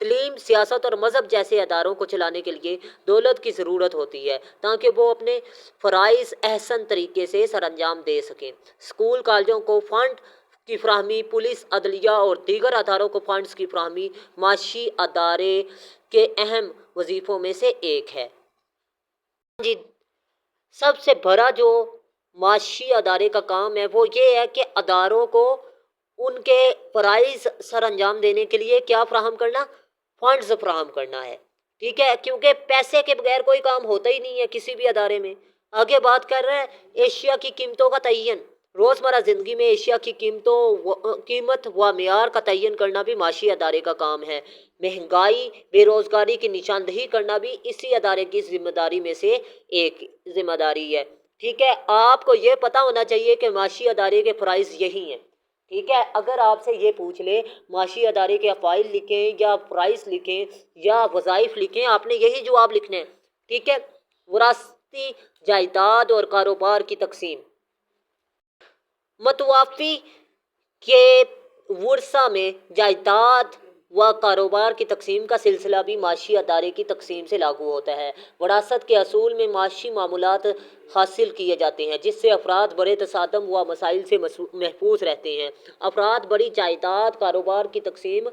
تعلیم، سیاست اور مذہب جیسے اداروں کو چلانے کے لیے دولت کی ضرورت ہوتی ہے تاکہ وہ اپنے فرائض احسن طریقے سے سر انجام دے سکیں۔ اسکول کالجوں کو فنڈ کی فراہمی، پولیس، عدلیہ اور دیگر اداروں کو فنڈز کی فراہمی معاشی ادارے کے اہم وظیفوں میں سے ایک ہے۔ جی، سب سے بڑا جو معاشی ادارے کا کام ہے وہ یہ ہے کہ اداروں کو ان کے فرائض سر انجام دینے کے لیے کیا فراہم کرنا؟ فنڈز فراہم کرنا ہے، ٹھیک ہے، کیونکہ پیسے کے بغیر کوئی کام ہوتا ہی نہیں ہے کسی بھی ادارے میں۔ آگے بات کر رہے ہیں اشیاء کی قیمتوں کا تعین۔ روزمرہ زندگی میں اشیاء کی قیمت و معیار کا تعین کرنا بھی معاشی ادارے کا کام ہے۔ مہنگائی، بے روزگاری کی نشاندہی کرنا بھی اسی ادارے کی ذمہ داری میں سے ایک ذمہ داری ہے، ٹھیک ہے۔ آپ کو یہ پتہ ہونا چاہیے کہ معاشی ادارے کے فرائض یہی ہیں، ٹھیک ہے۔ اگر آپ سے یہ پوچھ لے معاشی ادارے کے فائل لکھیں یا فرائض لکھیں یا وظائف لکھیں، آپ نے یہی جواب لکھنا ہے، ٹھیک ہے۔ وراثتی جائیداد اور کاروبار کی تقسیم۔ متوفی کے ورثہ میں جائیداد و کاروبار کی تقسیم کا سلسلہ بھی معاشی ادارے کی تقسیم سے لاگو ہوتا ہے۔ وراثت کے اصول میں معاشی معاملات حاصل کیے جاتے ہیں جس سے افراد بڑے تصادم و مسائل سے محفوظ رہتے ہیں۔ افراد بڑی جائیداد کاروبار کی تقسیم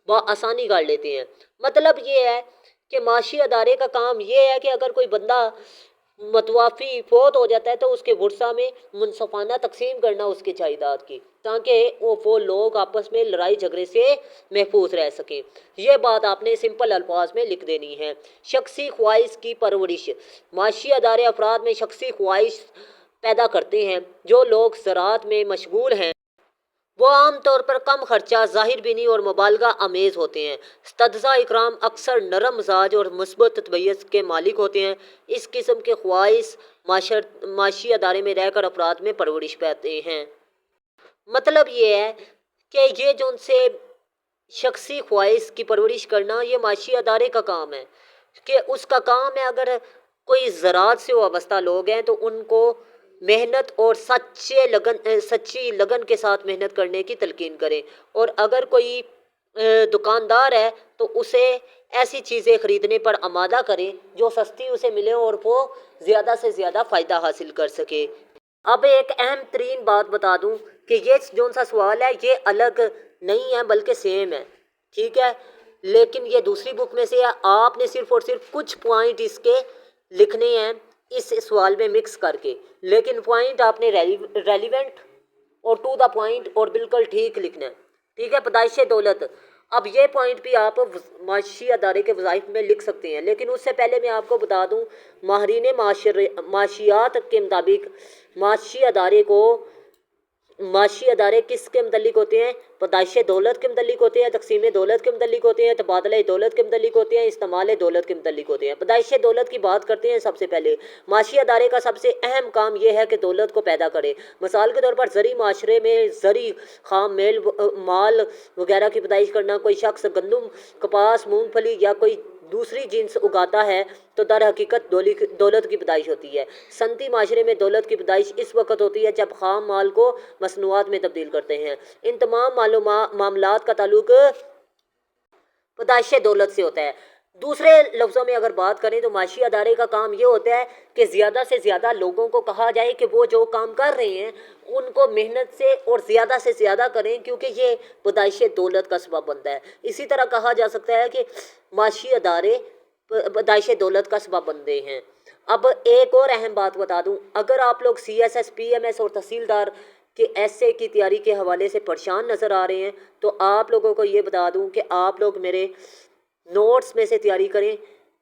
بآسانی کر لیتے ہیں۔ مطلب یہ ہے کہ معاشی ادارے کا کام یہ ہے کہ اگر کوئی بندہ متوفی فوت ہو جاتا ہے تو اس کے ورثہ میں منصفانہ تقسیم کرنا اس کی جائیداد کی، تاکہ وہ لوگ آپس میں لڑائی جھگڑے سے محفوظ رہ سکیں۔ یہ بات آپ نے سمپل الفاظ میں لکھ دینی ہے۔ شخصی خواہش کی پرورش۔ معاشی ادارے افراد میں شخصی خواہش پیدا کرتے ہیں۔ جو لوگ زراعت میں مشغول ہیں وہ عام طور پر کم خرچہ، ظاہر بینی اور مبالغہ آمیز ہوتے ہیں۔ استذاء اکرام اکثر نرم مزاج اور مثبت طبیعت کے مالک ہوتے ہیں۔ اس قسم کے خواہش معاشی ادارے میں رہ کر افراد میں پرورش پاتے ہیں۔ مطلب یہ ہے کہ یہ جو ان سے شخصی خواہش کی پرورش کرنا یہ معاشی ادارے کا کام ہے، کہ اس کا کام ہے اگر کوئی زراعت سے وابستہ لوگ ہیں تو ان کو محنت اور سچی لگن کے ساتھ محنت کرنے کی تلقین کریں، اور اگر کوئی دکاندار ہے تو اسے ایسی چیزیں خریدنے پر آمادہ کریں جو سستی اسے ملے اور وہ زیادہ سے زیادہ فائدہ حاصل کر سکے۔ اب ایک اہم ترین بات بتا دوں کہ یہ جو سا سوال ہے یہ الگ نہیں ہے بلکہ سیم ہے، ٹھیک ہے، لیکن یہ دوسری بک میں سے ہے۔ آپ نے صرف اور صرف کچھ پوائنٹ اس کے لکھنے ہیں اس سوال میں مکس کر کے، لیکن پوائنٹ آپ نے ریلیونٹ اور ٹو دا پوائنٹ اور بالکل ٹھیک لکھنا ہے، ٹھیک ہے۔ پیدائش دولت، اب یہ پوائنٹ بھی آپ معاشی ادارے کے وظائف میں لکھ سکتے ہیں، لیکن اس سے پہلے میں آپ کو بتا دوں ماہرین معاشیات کے مطابق معاشی ادارے کس کے متعلق ہوتے ہیں؟ پیدائش دولت کے متعلق ہوتے ہیں، تقسیم دولت کے متعلق ہوتے ہیں، تبادلہ دولت کے متعلق ہوتے ہیں، استعمال دولت کے متعلق ہوتے ہیں۔ پیدائش دولت کی بات کرتے ہیں۔ سب سے پہلے معاشی ادارے کا سب سے اہم کام یہ ہے کہ دولت کو پیدا کرے۔ مثال کے طور پر زرعی معاشرے میں زرعی خام مال وغیرہ کی پیدائش کرنا۔ کوئی شخص گندم، کپاس، مونگ پھلی یا کوئی دوسری جنس اگاتا ہے تو در حقیقت دولت کی پیدائش ہوتی ہے۔ صنعتی معاشرے میں دولت کی پیدائش اس وقت ہوتی ہے جب خام مال کو مصنوعات میں تبدیل کرتے ہیں۔ ان تمام معاملات کا تعلق پیدائش دولت سے ہوتا ہے۔ دوسرے لفظوں میں اگر بات کریں تو معاشی ادارے کا کام یہ ہوتا ہے کہ زیادہ سے زیادہ لوگوں کو کہا جائے کہ وہ جو کام کر رہے ہیں ان کو محنت سے اور زیادہ سے زیادہ کریں، کیونکہ یہ پیدائش دولت کا سبب بنتا ہے۔ اسی طرح کہا جا سکتا ہے کہ معاشی ادارے پیدائش دولت کا سبب بنتے ہیں۔ اب ایک اور اہم بات بتا دوں، اگر آپ لوگ CSS، PMS اور تحصیلدار کے ایسے کی تیاری کے حوالے سے پریشان نظر آ رہے ہیں تو آپ لوگوں کو یہ بتا دوں کہ آپ لوگ میرے نوٹس میں سے تیاری کریں،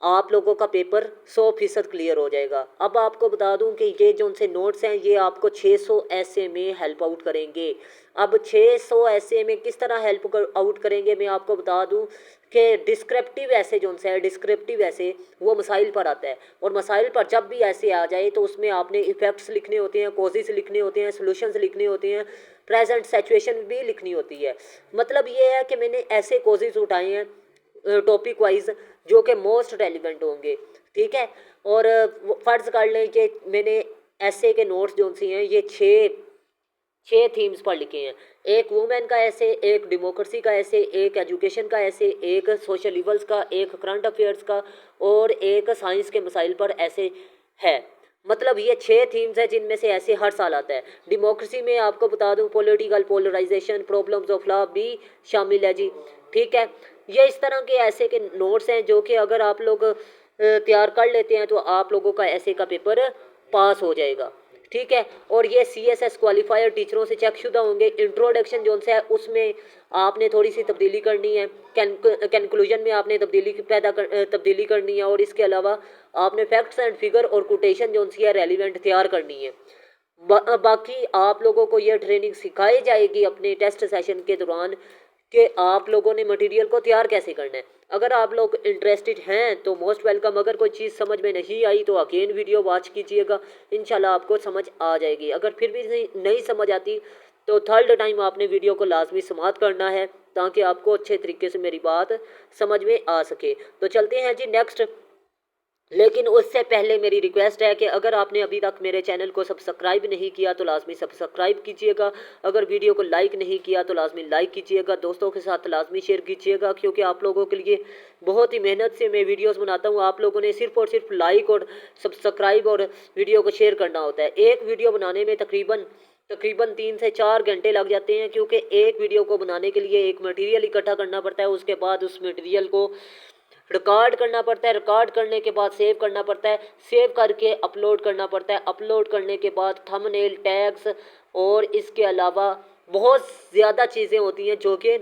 آپ لوگوں کا پیپر 100% کلیئر ہو جائے گا۔ اب آپ کو بتا دوں کہ یہ جو ان سے نوٹس ہیں یہ آپ کو 600 ایسے میں ہیلپ آؤٹ کریں گے۔ اب 600 ایسے میں کس طرح ہیلپ آؤٹ کریں گے میں آپ کو بتا دوں کہ ڈسکرپٹیو ایسے جو ان سے ہے، ڈسکرپٹیو ایسے وہ مسائل پر آتا ہے، اور مسائل پر جب بھی ایسے آ جائے تو اس میں آپ نے ایفیکٹس لکھنے ہوتے ہیں، کوزز لکھنے ہوتے ہیں، سولوشنز لکھنے ہوتے ہیں، پریزنٹ سچویشن بھی لکھنی ہوتی ہے۔ مطلب یہ ہے کہ میں نے ایسے کوزز اٹھائے ہیں ٹاپک وائز جو کہ موسٹ ریلیونٹ ہوں گے، ٹھیک ہے۔ اور فرض کر لیں کہ میں نے ایسے کے نوٹس جو سی ہیں یہ چھ تھیمز پر لکھے ہیں۔ ایک وومن کا ایسے، ایک ڈیموکریسی کا ایسے، ایک ایجوکیشن کا ایسے، ایک سوشل ایولز کا، ایک کرنٹ افیئرس کا، اور ایک سائنس کے مسائل پر ایسے ہے۔ مطلب یہ 6 تھیمز ہیں جن میں سے ایسے ہر سال آتا ہے۔ ڈیموکریسی میں آپ کو بتا دوں political polarisation, problems of law بھی شامل ہے جی، ٹھیک ہے۔ یہ اس طرح کے ایسے کے نوٹس ہیں جو کہ اگر آپ لوگ تیار کر لیتے ہیں تو آپ لوگوں کا ایسے کا پیپر پاس ہو جائے گا، ٹھیک ہے۔ اور یہ سی ایس ایس کوالیفائر ٹیچروں سے چیک شدہ ہوں گے۔ انٹروڈکشن جو ہے اس میں آپ نے تھوڑی سی تبدیلی کرنی ہے، کنکلوژن میں آپ نے تبدیلی کرنی ہے، اور اس کے علاوہ آپ نے فیکٹس اینڈ فگر اور کوٹیشن جو ہے ریلیونٹ تیار کرنی ہے۔ باقی آپ لوگوں کو یہ ٹریننگ سکھائی جائے گی اپنے ٹیسٹ سیشن کے دوران کہ آپ لوگوں نے مٹیریل کو تیار کیسے کرنا ہے۔ اگر آپ لوگ انٹرسٹڈ ہیں تو موسٹ ویلکم۔ اگر کوئی چیز سمجھ میں نہیں آئی تو اگین ویڈیو واچ کیجیے گا، انشاءاللہ آپ کو سمجھ آ جائے گی۔ اگر پھر بھی نہیں سمجھ آتی تو تھرڈ ٹائم آپ نے ویڈیو کو لازمی سماعت کرنا ہے تاکہ آپ کو اچھے طریقے سے میری بات سمجھ میں آ سکے۔ تو چلتے ہیں جی نیکسٹ، لیکن اس سے پہلے میری ریکویسٹ ہے کہ اگر آپ نے ابھی تک میرے چینل کو سبسکرائب نہیں کیا تو لازمی سبسکرائب کیجیے گا، اگر ویڈیو کو لائک نہیں کیا تو لازمی لائک کیجیے گا، دوستوں کے ساتھ لازمی شیئر کیجیے گا، کیونکہ آپ لوگوں کے لیے بہت ہی محنت سے میں ویڈیوز بناتا ہوں۔ آپ لوگوں نے صرف اور صرف لائک اور سبسکرائب اور ویڈیو کو شیئر کرنا ہوتا ہے۔ ایک ویڈیو بنانے میں تقریباً 3 سے 4 گھنٹے لگ جاتے ہیں، کیونکہ ایک ویڈیو کو بنانے کے لیے ایک مٹیریل اکٹھا کرنا پڑتا ہے، اس کے بعد اس مٹیریل کو ریکارڈ کرنا پڑتا ہے، ریکارڈ کرنے کے بعد سیو کرنا پڑتا ہے، سیو کر کے اپلوڈ کرنا پڑتا ہے، اپلوڈ کرنے کے بعد تھم نیل ٹیگز اور اس کے علاوہ بہت زیادہ چیزیں ہوتی ہیں جو کہ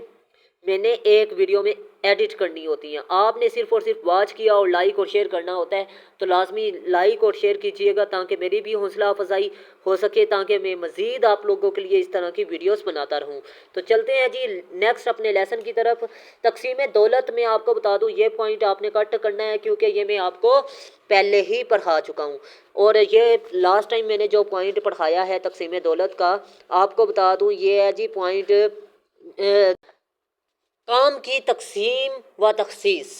میں نے ایک ویڈیو میں ایڈٹ کرنی ہوتی ہیں۔ آپ نے صرف اور صرف واچ کیا اور لائک اور شیئر کرنا ہوتا ہے، تو لازمی لائک اور شیئر کیجیے گا تاکہ میری بھی حوصلہ افزائی ہو سکے، تاکہ میں مزید آپ لوگوں کے لیے اس طرح کی ویڈیوز بناتا رہوں۔ تو چلتے ہیں جی نیکسٹ اپنے لیسن کی طرف۔ تقسیم دولت میں آپ کو بتا دوں یہ پوائنٹ آپ نے کٹ کرنا ہے کیونکہ یہ میں آپ کو پہلے ہی پڑھا چکا ہوں، اور یہ لاسٹ ٹائم میں نے جو پوائنٹ پڑھایا ہے تقسیم دولت کا آپ کو بتا دوں یہ ہے جی پوائنٹ کام کی تقسیم و تخصیص۔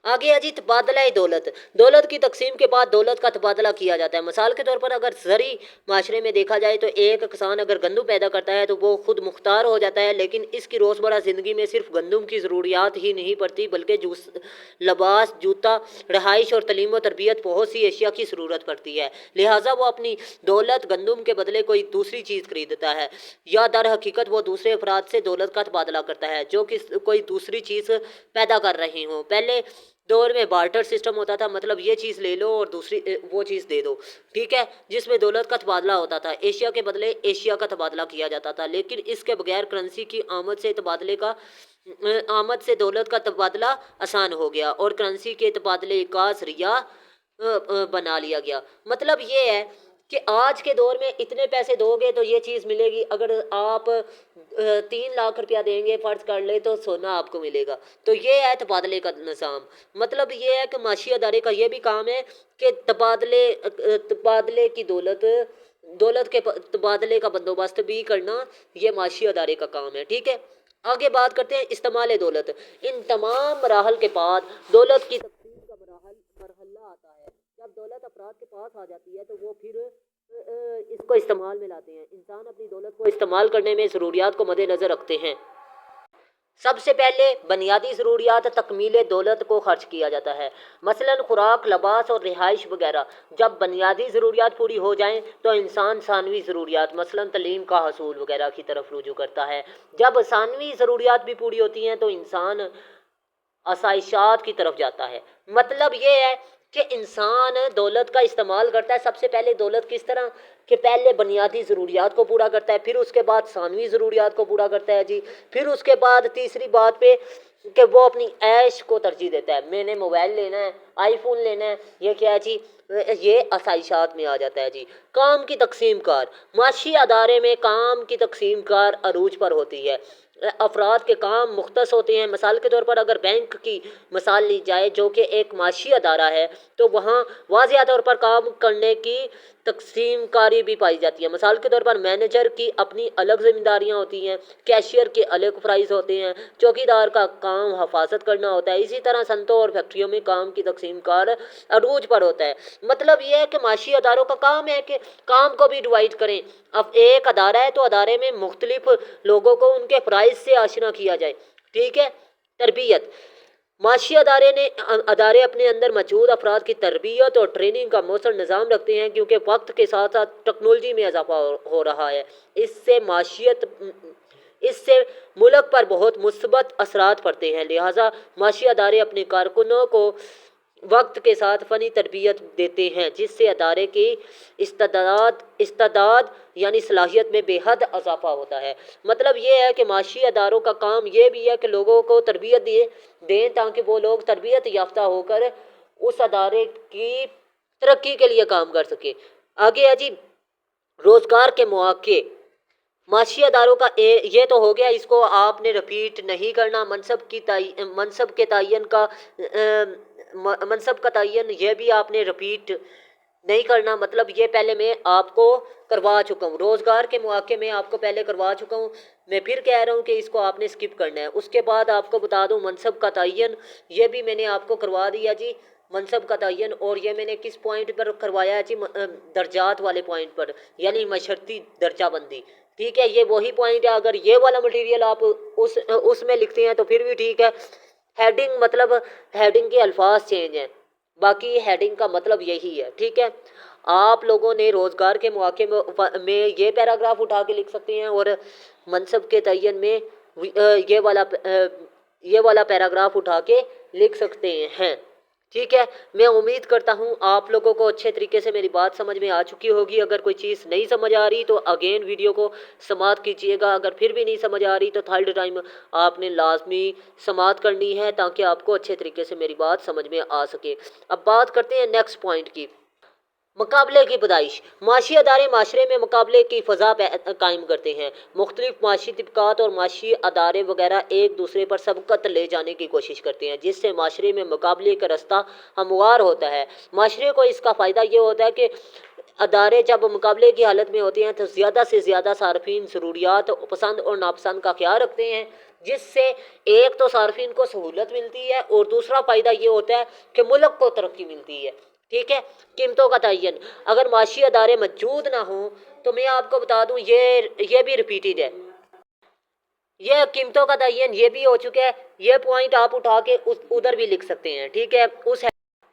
آگے ہے جی تبادلہ دولت۔ دولت کی تقسیم کے بعد دولت کا تبادلہ کیا جاتا ہے۔ مثال کے طور پر اگر زرعی معاشرے میں دیکھا جائے تو ایک کسان اگر گندم پیدا کرتا ہے تو وہ خود مختار ہو جاتا ہے، لیکن اس کی روزمرہ زندگی میں صرف گندم کی ضروریات ہی نہیں پڑتی بلکہ لباس، جوتا، رہائش اور تعلیم و تربیت بہت سی اشیاء کی ضرورت پڑتی ہے، لہٰذا وہ اپنی دولت گندم کے بدلے کوئی دوسری چیز خریدتا ہے، یا در حقیقت وہ دوسرے افراد سے دولت کا تبادلہ کرتا ہے جو کہ کوئی دوسری چیز پیدا کر رہے ہوں۔ پہلے دور میں بارٹر سسٹم ہوتا تھا، مطلب یہ چیز لے لو اور دوسری وہ چیز دے دو، ٹھیک ہے، جس میں دولت کا تبادلہ ہوتا تھا، ایشیا کے بدلے ایشیا کا تبادلہ کیا جاتا تھا، لیکن اس کے بغیر کرنسی کی آمد سے دولت کا تبادلہ آسان ہو گیا اور کرنسی کے تبادلے کا ذریعہ بنا لیا گیا۔ مطلب یہ ہے کہ آج کے دور میں اتنے پیسے دو گے تو یہ چیز ملے گی، اگر آپ 3 لاکھ روپیہ دیں گے فرض کر لے تو سونا آپ کو ملے گا۔ تو یہ ہے تبادلے کا نظام۔ مطلب یہ ہے کہ معاشی ادارے کا یہ بھی کام ہے کہ تبادلے کی دولت کے تبادلے کا بندوبست بھی کرنا یہ معاشی ادارے کا کام ہے، ٹھیک ہے۔ آگے بات کرتے ہیں استعمال دولت۔ ان تمام مراحل کے بعد دولت کی تقسیم کا مرحلہ آتا ہے۔ جب دولت افراد کے پاس آ جاتی ہے تو وہ پھر اس کو استعمال میں لاتے ہیں۔ انسان اپنی دولت کو استعمال کرنے میں ضروریات کو مد نظر رکھتے ہیں۔ سب سے پہلے بنیادی ضروریات تکمیل دولت کو خرچ کیا جاتا ہے، مثلاً خوراک، لباس اور رہائش وغیرہ۔ جب بنیادی ضروریات پوری ہو جائیں تو انسان ثانوی ضروریات مثلاً تعلیم کا حصول وغیرہ کی طرف رجوع کرتا ہے۔ جب ثانوی ضروریات بھی پوری ہوتی ہیں تو انسان آسائشات کی طرف جاتا ہے۔ مطلب یہ ہے کہ انسان دولت کا استعمال کرتا ہے سب سے پہلے دولت کس طرح کہ پہلے بنیادی ضروریات کو پورا کرتا ہے، پھر اس کے بعد ثانوی ضروریات کو پورا کرتا ہے جی، پھر اس کے بعد تیسری بات پہ کہ وہ اپنی عیش کو ترجیح دیتا ہے۔ میں نے موبائل لینا ہے، آئی فون لینا ہے، یہ کیا ہے جی، یہ آسائشات میں آ جاتا ہے جی۔ کام کی تقسیم کار۔ معاشی ادارے میں کام کی تقسیم کار عروج پر ہوتی ہے۔ افراد کے کام مختص ہوتے ہیں۔ مثال کے طور پر اگر بینک کی مثال لی جائے جو کہ ایک معاشی ادارہ ہے تو وہاں واضح طور پر کام کرنے کی تقسیم کاری بھی پائی جاتی ہے۔ مثال کے طور پر مینیجر کی اپنی الگ ذمہ داریاں ہوتی ہیں، کیشیئر کے الگ فرائض ہوتے ہیں، چوکیدار کا کام حفاظت کرنا ہوتا ہے۔ اسی طرح صنعتوں اور فیکٹریوں میں کام کی تقسیم کار عروج پر ہوتا ہے۔ مطلب یہ ہے کہ معاشی اداروں کا کام ہے کہ کام کو بھی ڈیوائڈ کریں، اب ایک ادارہ ہے تو ادارے میں مختلف لوگوں کو ان کے فرائض سے آشنا کیا جائے، ٹھیک ہے۔ تربیت، معاشی ادارے اپنے اندر موجود افراد کی تربیت اور ٹریننگ کا مؤثر نظام رکھتے ہیں، کیونکہ وقت کے ساتھ ساتھ ٹیکنالوجی میں اضافہ ہو رہا ہے۔ اس سے ملک پر بہت مثبت اثرات پڑتے ہیں، لہٰذا معاشی ادارے اپنے کارکنوں کو وقت کے ساتھ فنی تربیت دیتے ہیں، جس سے ادارے کی استعداد یعنی صلاحیت میں بے حد اضافہ ہوتا ہے۔ مطلب یہ ہے کہ معاشی اداروں کا کام یہ بھی ہے کہ لوگوں کو تربیت دیں تاکہ وہ لوگ تربیت یافتہ ہو کر اس ادارے کی ترقی کے لیے کام کر سکیں۔ آگے ہے جی روزگار کے مواقع۔ معاشی اداروں کا یہ تو ہو گیا، اس کو آپ نے رپیٹ نہیں کرنا۔ منصب کا تعین یہ بھی آپ نے رپیٹ نہیں کرنا، مطلب یہ پہلے میں آپ کو کروا چکا ہوں۔ روزگار کے مواقع میں آپ کو پہلے کروا چکا ہوں، میں پھر کہہ رہا ہوں کہ اس کو آپ نے سکپ کرنا ہے۔ اس کے بعد آپ کو بتا دوں منصب کا تعین، یہ بھی میں نے آپ کو کروا دیا جی منصب کا تعین، اور یہ میں نے کس پوائنٹ پر کروایا ہے جی؟ درجات والے پوائنٹ پر، یعنی معاشرتی درجہ بندی، ٹھیک ہے۔ یہ وہی پوائنٹ ہے، اگر یہ والا مٹیریل آپ اس میں لکھتے ہیں تو پھر بھی ٹھیک ہے۔ ہیڈنگ، مطلب ہیڈنگ کے الفاظ چینج ہیں، باقی ہیڈنگ کا مطلب یہی ہے، ٹھیک ہے۔ آپ لوگوں نے روزگار کے مواقع میں یہ پیراگراف اٹھا کے لکھ سکتے ہیں، اور منصب کے تعین میں یہ والا پیراگراف اٹھا کے لکھ سکتے ہیں، ٹھیک ہے۔ میں امید کرتا ہوں آپ لوگوں کو اچھے طریقے سے میری بات سمجھ میں آ چکی ہوگی۔ اگر کوئی چیز نہیں سمجھ آ رہی تو اگین ویڈیو کو سماعت کیجیے گا، اگر پھر بھی نہیں سمجھ آ رہی تو تھرڈ ٹائم آپ نے لازمی سماعت کرنی ہے تاکہ آپ کو اچھے طریقے سے میری بات سمجھ میں آ سکے۔ اب بات کرتے ہیں نیکسٹ پوائنٹ کی، مقابلے کی پیدائش۔ معاشی ادارے معاشرے میں مقابلے کی فضا قائم کرتے ہیں۔ مختلف معاشی طبقات اور معاشی ادارے وغیرہ ایک دوسرے پر سبقت لے جانے کی کوشش کرتے ہیں، جس سے معاشرے میں مقابلے کا رستہ ہموار ہوتا ہے۔ معاشرے کو اس کا فائدہ یہ ہوتا ہے کہ ادارے جب مقابلے کی حالت میں ہوتے ہیں تو زیادہ سے زیادہ صارفین ضروریات، پسند اور ناپسند کا خیال رکھتے ہیں، جس سے ایک تو صارفین کو سہولت ملتی ہے اور دوسرا فائدہ یہ ہوتا ہے کہ ملک کو ترقی ملتی ہے، ٹھیک ہے۔ قیمتوں کا تعین، اگر معاشی ادارے موجود نہ ہوں تو میں آپ کو بتا دوں یہ بھی ریپیٹڈ ہے، یہ قیمتوں کا تعین یہ بھی ہو چکا ہے۔ یہ پوائنٹ آپ اٹھا کے ادھر بھی لکھ سکتے ہیں، ٹھیک ہے،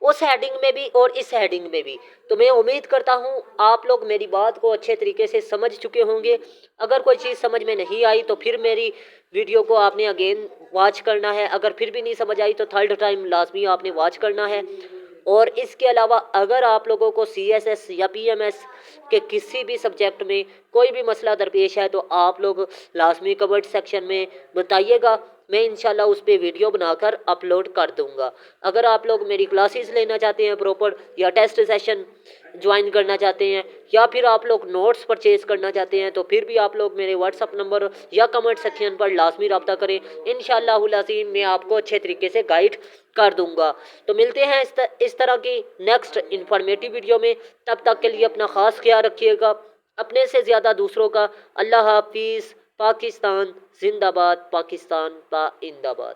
اس ہیڈنگ میں بھی اور اس ہیڈنگ میں بھی۔ تو میں امید کرتا ہوں آپ لوگ میری بات کو اچھے طریقے سے سمجھ چکے ہوں گے۔ اگر کوئی چیز سمجھ میں نہیں آئی تو پھر میری ویڈیو کو آپ نے اگین واچ کرنا ہے، اگر پھر بھی نہیں سمجھ آئی تو تھرڈ ٹائم لازمی آپ نے واچ کرنا ہے۔ اور اس کے علاوہ اگر آپ لوگوں کو CSS یا PMS کے کسی بھی سبجیکٹ میں کوئی بھی مسئلہ درپیش ہے تو آپ لوگ لازمی کمنٹ سیکشن میں بتائیے گا، میں انشاءاللہ اس پہ ویڈیو بنا کر اپلوڈ کر دوں گا۔ اگر آپ لوگ میری کلاسز لینا چاہتے ہیں پراپر، یا ٹیسٹ سیشن جوائن کرنا چاہتے ہیں، یا پھر آپ لوگ نوٹس پرچیز کرنا چاہتے ہیں تو پھر بھی آپ لوگ میرے واٹس اپ نمبر یا کمنٹ سیکشن پر لازمی رابطہ کریں، انشاءاللہ العظیم میں آپ کو اچھے طریقے سے گائیڈ کر دوں گا۔ تو ملتے ہیں اس طرح کی نیکسٹ انفارمیٹیو ویڈیو میں، تب تک کے لیے اپنا خاص خیال رکھیے گا، اپنے سے زیادہ دوسروں کا۔ اللہ حافظ۔ پاکستان زندہ باد، پاکستان زندہ باد۔